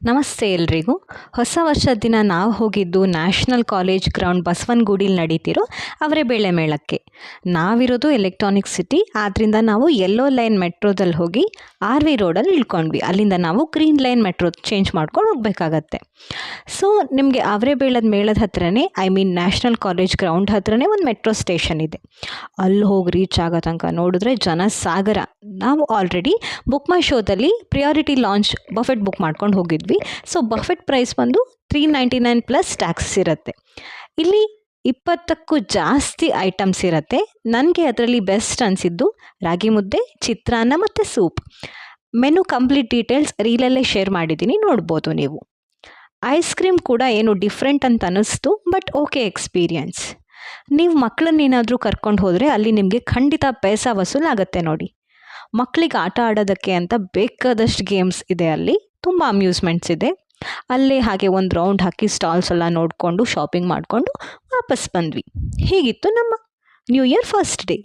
ನಮಸ್ತೆ ಎಲ್ರಿಗೂ. ಹೊಸ ವರ್ಷದ ದಿನ ನಾವು ಹೋಗಿದ್ದು ನ್ಯಾಷನಲ್ ಕಾಲೇಜ್ ಗ್ರೌಂಡ್ ಬಸವನಗುಡಿಲಿ ನಡೀತಿರೋ ಅವರೆಬೇಳೆ ಮೇಳಕ್ಕೆ. ನಾವಿರೋದು ಎಲೆಕ್ಟ್ರಾನಿಕ್ ಸಿಟಿ, ಆದ್ದರಿಂದ ನಾವು ಯೆಲ್ಲೋ ಲೈನ್ ಮೆಟ್ರೋದಲ್ಲಿ ಹೋಗಿ RV ರೋಡಲ್ಲಿ ಇಳ್ಕೊಂಡ್ವಿ. ಅಲ್ಲಿಂದ ನಾವು ಗ್ರೀನ್ ಲೈನ್ ಮೆಟ್ರೋ ಚೇಂಜ್ ಮಾಡ್ಕೊಂಡು ಹೋಗಬೇಕಾಗತ್ತೆ. ಸೊ ನಿಮಗೆ ಅವರೆಬೇಳದ ಮೇಳದ ಹತ್ರನೇ, ನ್ಯಾಷನಲ್ ಕಾಲೇಜ್ ಗ್ರೌಂಡ್ ಹತ್ರನೇ ಒಂದು ಮೆಟ್ರೋ ಸ್ಟೇಷನ್ ಇದೆ. ಅಲ್ಲಿ ಹೋಗಿ ರೀಚ್ ಆಗೋ ತನಕ ನೋಡಿದ್ರೆ ಜನ ಸಾಗರ. ನಾವು ಆಲ್ರೆಡಿ ಬುಕ್ ಮೈ ಶೋದಲ್ಲಿ ಪ್ರಿಯಾರಿಟಿ ಲಾಂಚ್ ಬಫೆಟ್ ಬುಕ್ ಮಾಡ್ಕೊಂಡು ಹೋಗಿದ್ವಿ. ಸೊ ಬಫೆಟ್ ಪ್ರೈಸ್ ಬಂದು $399 ಪ್ಲಸ್ ಟ್ಯಾಕ್ಸ್ ಇರುತ್ತೆ. ಇಲ್ಲಿ 20ಕ್ಕೂ ಜಾಸ್ತಿ ಐಟಮ್ಸ್ ಇರುತ್ತೆ. ನನಗೆ ಅದರಲ್ಲಿ ಬೆಸ್ಟ್ ಅನಿಸಿದ್ದು ರಾಗಿ ಮುದ್ದೆ, ಚಿತ್ರಾನ್ನ ಮತ್ತು ಸೂಪ್. ಮೆನು ಕಂಪ್ಲೀಟ್ ಡೀಟೇಲ್ಸ್ ರೀಲಲ್ಲೇ ಶೇರ್ ಮಾಡಿದ್ದೀನಿ, ನೋಡ್ಬೋದು ನೀವು. ಐಸ್ ಕ್ರೀಮ್ ಕೂಡ ಏನು ಡಿಫ್ರೆಂಟ್ ಅಂತ ಅನ್ನಿಸ್ತು, ಬಟ್ ಓಕೆ ಎಕ್ಸ್ಪೀರಿಯನ್ಸ್. ನೀವು ಮಕ್ಕಳನ್ನೇನಾದರೂ ಕರ್ಕೊಂಡು ಹೋದರೆ ಅಲ್ಲಿ ನಿಮಗೆ ಖಂಡಿತ ಪೈಸಾ ವಸೂಲಾಗುತ್ತೆ ನೋಡಿ. ಮಕ್ಕಳಿಗೆ ಆಟ ಆಡೋದಕ್ಕೆ ಅಂತ ಬೇಕಾದಷ್ಟು ಗೇಮ್ಸ್ ಇದೆ. ಅಲ್ಲಿ ತುಂಬ ಅಮ್ಯೂಸ್ಮೆಂಟ್ಸ್ ಇದೆ. ಅಲ್ಲೇ ಹಾಗೆ ಒಂದು ರೌಂಡ್ ಹಾಕಿ ಸ್ಟಾಲ್ಸ್ ಎಲ್ಲ ನೋಡಿಕೊಂಡು ಶಾಪಿಂಗ್ ಮಾಡಿಕೊಂಡು ವಾಪಸ್ ಬಂದ್ವಿ. ಹೀಗಿತ್ತು ನಮ್ಮ ನ್ಯೂ ಇಯರ್ ಫಸ್ಟ್ ಡೇ.